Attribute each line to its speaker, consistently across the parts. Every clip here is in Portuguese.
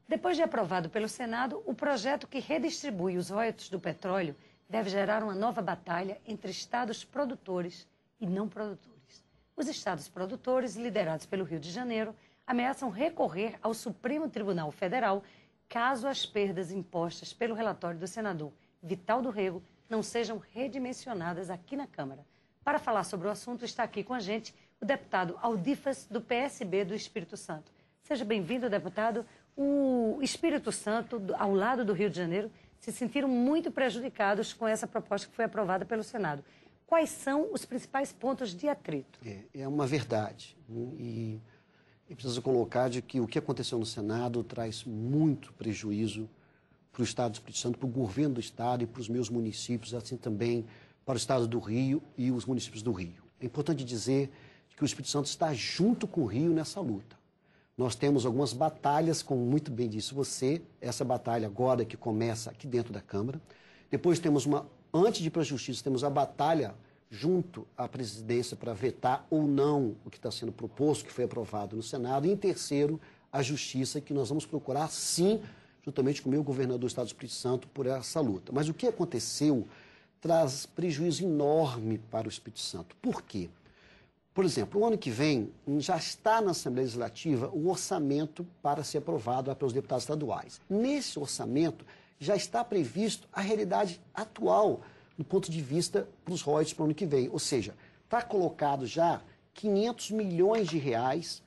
Speaker 1: Depois de aprovado pelo Senado, o projeto que redistribui os royalties do petróleo deve gerar uma nova batalha entre estados produtores e não produtores. Os estados produtores, liderados pelo Rio de Janeiro, ameaçam recorrer ao Supremo Tribunal Federal caso as perdas impostas pelo relatório do senador Vital do Rego não sejam redimensionadas aqui na Câmara. Para falar sobre o assunto, está aqui com a gente o deputado Aldifas, do PSB do Espírito Santo. Seja bem-vindo, deputado. O Espírito Santo, ao lado do Rio de Janeiro, se sentiram muito prejudicados com essa proposta que foi aprovada pelo Senado. Quais são os principais pontos de atrito?
Speaker 2: É uma verdade. E preciso colocar de que o que aconteceu no Senado traz muito prejuízo para o Estado do Espírito Santo, para o governo do Estado e para os meus municípios, assim também para o Estado do Rio e os municípios do Rio. É importante dizer que o Espírito Santo está junto com o Rio nessa luta. Nós temos algumas batalhas, como muito bem disse você, essa batalha agora que começa aqui dentro da Câmara. Depois temos antes de ir para a Justiça, temos a batalha junto à presidência para vetar ou não o que está sendo proposto, que foi aprovado no Senado. E em terceiro, a Justiça, que nós vamos procurar, sim, juntamente com o meu governador do Estado do Espírito Santo, por essa luta. Mas o que aconteceu traz prejuízo enorme para o Espírito Santo. Por quê? Por exemplo, o ano que vem já está na Assembleia Legislativa o orçamento para ser aprovado pelos deputados estaduais. Nesse orçamento já está previsto a realidade atual do ponto de vista para os royalties para o ano que vem. Ou seja, está colocado já 500 milhões de reais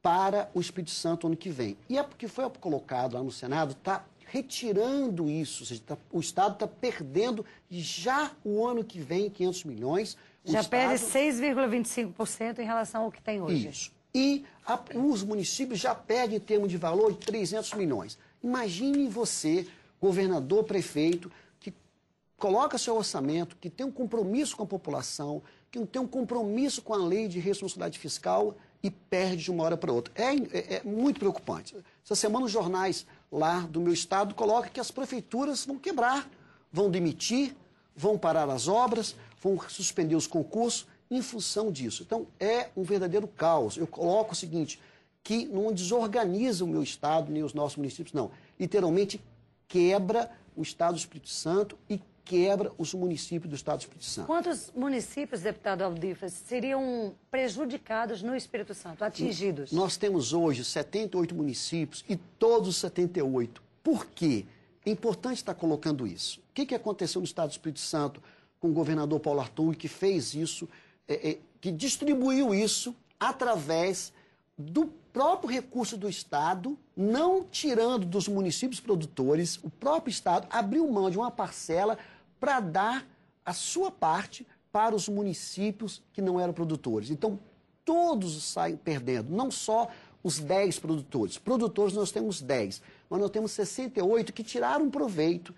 Speaker 2: para o Espírito Santo ano que vem. E é porque foi colocado lá no Senado, está retirando isso, ou seja, o Estado está perdendo já o ano que vem 500 milhões.
Speaker 1: Já perde 6,25% em relação ao que tem hoje.
Speaker 2: Isso. E os municípios já perdem em termos de valor de 300 milhões. Imagine você, governador, prefeito, que coloca seu orçamento, que tem um compromisso com a população, que tem um compromisso com a lei de responsabilidade fiscal e perde de uma hora para outra. É muito preocupante. Essa semana os jornais lá do meu estado colocam que as prefeituras vão quebrar, vão demitir, vão parar as obras, vão suspender os concursos em função disso. Então, é um verdadeiro caos. Eu coloco o seguinte, que não desorganiza o meu estado, nem os nossos municípios, não. Literalmente quebra o Estado do Espírito Santo e quebra os municípios do Estado do Espírito Santo.
Speaker 1: Quantos municípios, deputado Aldifas, seriam prejudicados no Espírito Santo, atingidos?
Speaker 2: Nós temos hoje 78 municípios e todos os 78. Por quê? É importante estar colocando isso. O que aconteceu no Estado do Espírito Santo com o governador Paulo Arthur, que fez isso, que distribuiu isso através do próprio recurso do Estado, não tirando dos municípios produtores, o próprio Estado abriu mão de uma parcela para dar a sua parte para os municípios que não eram produtores. Então, todos saem perdendo, não só os 10 produtores. Produtores nós temos 10, mas nós temos 68 que tiraram proveito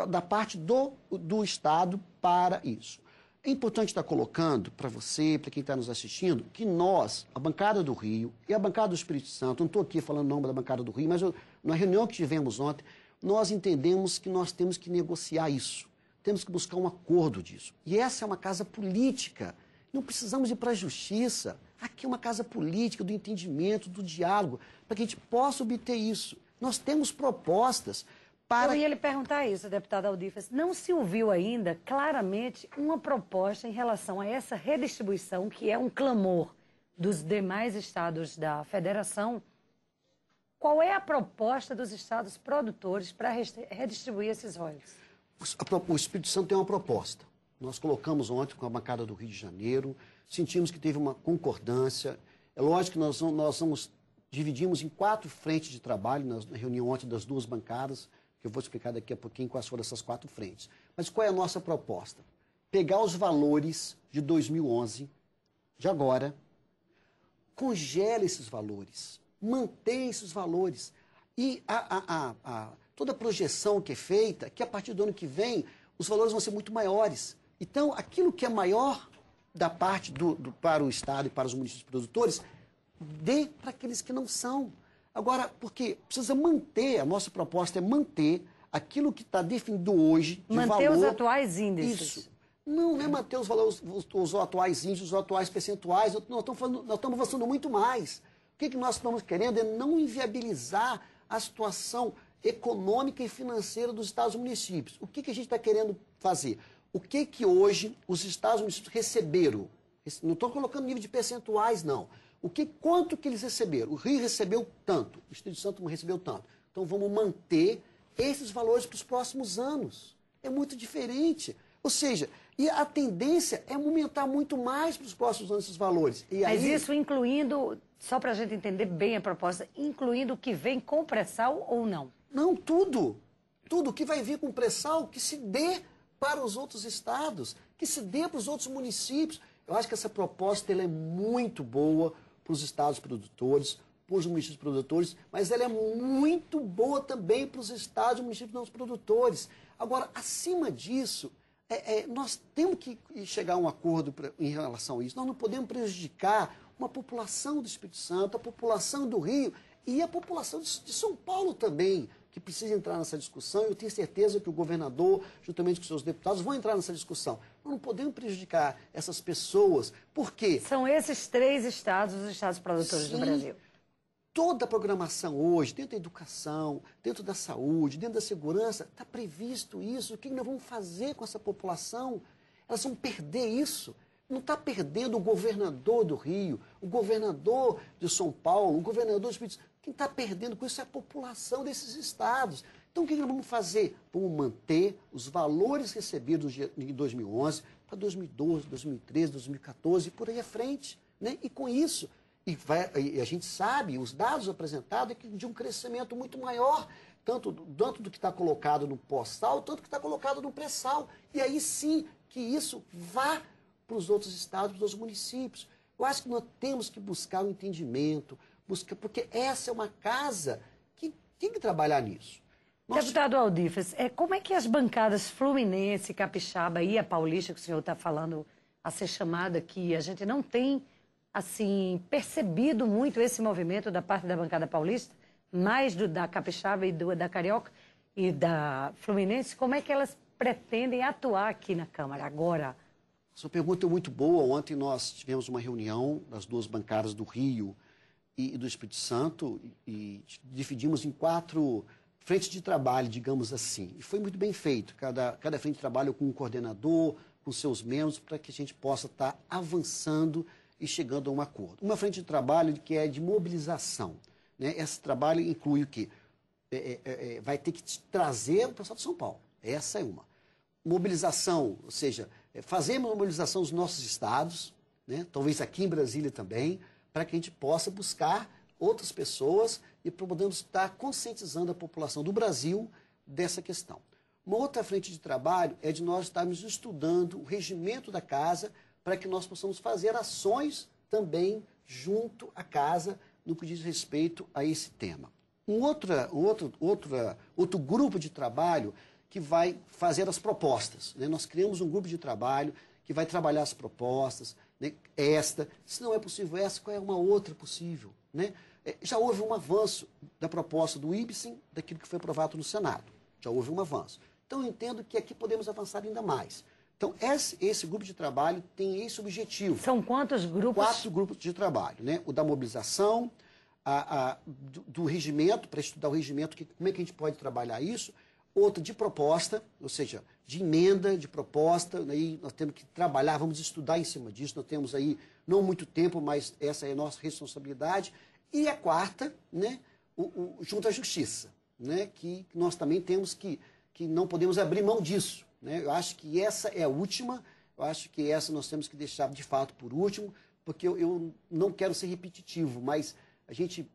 Speaker 2: da parte do Estado para isso. É importante estar colocando para você, para quem está nos assistindo, que nós, a bancada do Rio e a bancada do Espírito Santo, não estou aqui falando o nome da bancada do Rio, mas na reunião que tivemos ontem, nós entendemos que nós temos que negociar isso, temos que buscar um acordo disso. E essa é uma casa política, não precisamos ir para a justiça, aqui é uma casa política, do entendimento, do diálogo, para que a gente possa obter isso. Nós temos propostas para...
Speaker 1: Eu ia lhe perguntar isso, deputado Aldifas. Não se ouviu ainda claramente uma proposta em relação a essa redistribuição, que é um clamor dos demais estados da federação. Qual é a proposta dos estados produtores para redistribuir esses royalties?
Speaker 2: O Espírito Santo tem uma proposta. Nós colocamos ontem com a bancada do Rio de Janeiro, sentimos que teve uma concordância. É lógico que nós dividimos em 4 frentes de trabalho na reunião ontem das 2 bancadas, que eu vou explicar daqui a pouquinho quais foram essas 4 frentes. Mas qual é a nossa proposta? Pegar os valores de 2011, de agora, congela esses valores, mantém esses valores. E toda a projeção que é feita, que a partir do ano que vem, os valores vão ser muito maiores. Então, aquilo que é maior da parte para o Estado e para os municípios produtores, dê para aqueles que não são. Agora, porque precisa manter, a nossa proposta é manter aquilo que está definido hoje de valor.
Speaker 1: Manter os atuais índices.
Speaker 2: Isso. Não é manter os valores, os atuais índices, os atuais percentuais, nós estamos avançando muito mais. O que nós estamos querendo é não inviabilizar a situação econômica e financeira dos estados e municípios. O que a gente está querendo fazer? O que hoje os estados e municípios receberam? Não estou colocando nível de percentuais, não. Quanto que eles receberam? O Rio recebeu tanto, o Espírito Santo não recebeu tanto. Então vamos manter esses valores para os próximos anos. É muito diferente. Ou seja, e a tendência é aumentar muito mais para os próximos anos esses valores. E
Speaker 1: Mas
Speaker 2: aí...
Speaker 1: isso incluindo, só para a gente entender bem a proposta, incluindo o que vem com pré-sal ou não?
Speaker 2: Não, tudo. Tudo que vai vir com pré-sal, que se dê para os outros estados, que se dê para os outros municípios. Eu acho que essa proposta ela é muito boa para os estados produtores, para os municípios produtores, mas ela é muito boa também para os estados e municípios não produtores. Agora, acima disso, nós temos que chegar a um acordo em relação a isso. Nós não podemos prejudicar uma população do Espírito Santo, a população do Rio e a população de São Paulo também, que precisa entrar nessa discussão. Eu tenho certeza que o governador, juntamente com seus deputados, vão entrar nessa discussão. Nós não podemos prejudicar essas pessoas. Por quê?
Speaker 1: São esses 3 estados, os estados produtores do Brasil.
Speaker 2: Toda a programação hoje, dentro da educação, dentro da saúde, dentro da segurança, está previsto isso. O que nós vamos fazer com essa população? Elas vão perder isso. Não está perdendo o governador do Rio, o governador de São Paulo, o governador do Espírito Santo. Quem está perdendo com isso é a população desses estados. Então, o que nós vamos fazer? Vamos manter os valores recebidos em 2011 para 2012, 2013, 2014 e por aí à frente. Né? E com isso... E a gente sabe, os dados apresentados, é de um crescimento muito maior, tanto do que está colocado no pós-sal, tanto do que está colocado no pré-sal. E aí sim que isso vá para os outros estados, para os outros municípios. Eu acho que nós temos que buscar o entendimento, porque essa é uma casa que tem que trabalhar nisso.
Speaker 1: Deputado Aldifas, como é que as bancadas Fluminense, Capixaba e a Paulista, que o senhor está falando a ser chamada aqui, a gente não tem... assim, percebido muito esse movimento da parte da bancada paulista, mais da Capixaba e da Carioca e da Fluminense, como é que elas pretendem atuar aqui na Câmara agora?
Speaker 2: Essa pergunta é muito boa. Ontem nós tivemos uma reunião das 2 bancadas do Rio e do Espírito Santo e dividimos em 4 frentes de trabalho, digamos assim. E foi muito bem feito. Cada frente de trabalho com um coordenador, com seus membros, para que a gente possa estar avançando e chegando a um acordo. Uma frente de trabalho que é de mobilização. Né? Esse trabalho inclui o quê? Vai ter que trazer o pessoal de São Paulo. Essa é uma. Mobilização, ou seja, fazer uma mobilização dos nossos estados, né? Talvez aqui em Brasília também, para que a gente possa buscar outras pessoas e podemos estar conscientizando a população do Brasil dessa questão. Uma outra frente de trabalho é de nós estarmos estudando o regimento da casa para que nós possamos fazer ações também junto à casa no que diz respeito a esse tema. Outro grupo de trabalho que vai fazer as propostas. Né? Nós criamos um grupo de trabalho que vai trabalhar as propostas, né? Se não é possível essa, qual é uma outra possível? Né? Já houve um avanço da proposta do IBSEM, daquilo que foi aprovado no Senado. Já houve um avanço. Então, eu entendo que aqui podemos avançar ainda mais. Então, esse grupo de trabalho tem esse objetivo.
Speaker 1: São quantos grupos?
Speaker 2: 4 grupos de trabalho, né? O da mobilização, do regimento, para estudar o regimento, como é que a gente pode trabalhar isso. Outro de proposta, ou seja, de emenda, de proposta. Aí nós temos que trabalhar, vamos estudar em cima disso. Nós temos aí não muito tempo, mas essa é a nossa responsabilidade. E a 4ª, né? Junto à Justiça, né? Que nós também temos que não podemos abrir mão disso. Né? Eu acho que essa é a última, eu acho que essa nós temos que deixar de fato por último, porque eu não quero ser repetitivo, mas a gente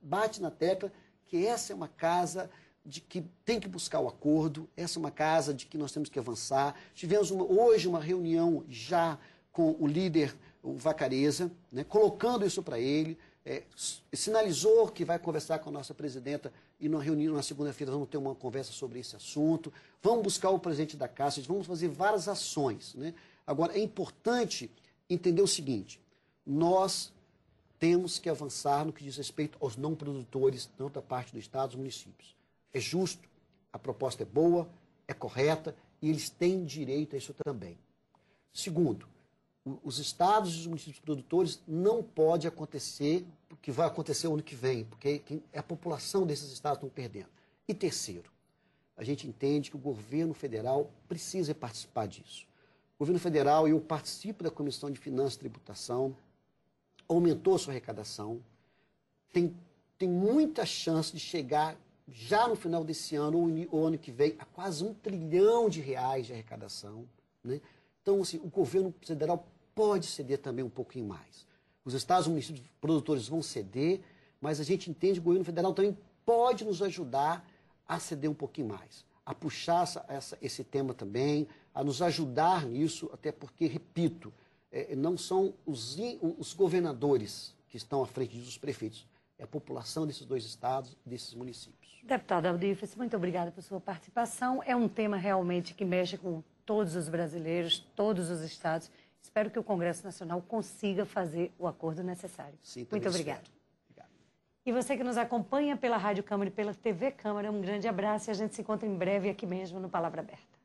Speaker 2: bate na tecla que essa é uma casa de que tem que buscar o acordo, essa é uma casa de que nós temos que avançar. Tivemos hoje uma reunião já com o líder, o Vacareza, né? Colocando isso para ele, sinalizou que vai conversar com a nossa presidenta e numa reunião na segunda-feira vamos ter uma conversa sobre esse assunto. Vamos buscar o presidente da Casa, vamos fazer várias ações. Né? Agora, é importante entender o seguinte, nós temos que avançar no que diz respeito aos não produtores, tanto da parte do Estado, dos municípios. É justo, a proposta é boa, é correta e eles têm direito a isso também. Segundo, os estados e os municípios produtores não pode acontecer o que vai acontecer o ano que vem, porque a população desses estados estão perdendo. E terceiro, a gente entende que o governo federal precisa participar disso. O governo federal, e eu participo da Comissão de Finanças e Tributação, aumentou sua arrecadação, tem muita chance de chegar já no final desse ano ou ano que vem a quase R$1 trilhão de arrecadação, né? Então, assim, o governo federal pode ceder também um pouquinho mais. Os estados e municípios produtores vão ceder, mas a gente entende que o governo federal também pode nos ajudar a ceder um pouquinho mais, a puxar esse tema também, a nos ajudar nisso, até porque, repito, não são os governadores que estão à frente disso, os prefeitos, é a população desses dois estados e desses municípios.
Speaker 1: Deputado Aldífes, muito obrigada por sua participação. É um tema realmente que mexe com todos os brasileiros, todos os estados. Espero que o Congresso Nacional consiga fazer o acordo necessário.
Speaker 2: Sim,
Speaker 1: muito obrigada.
Speaker 2: Obrigado.
Speaker 1: E você que nos acompanha pela Rádio Câmara e pela TV Câmara, um grande abraço e a gente se encontra em breve aqui mesmo no Palavra Aberta.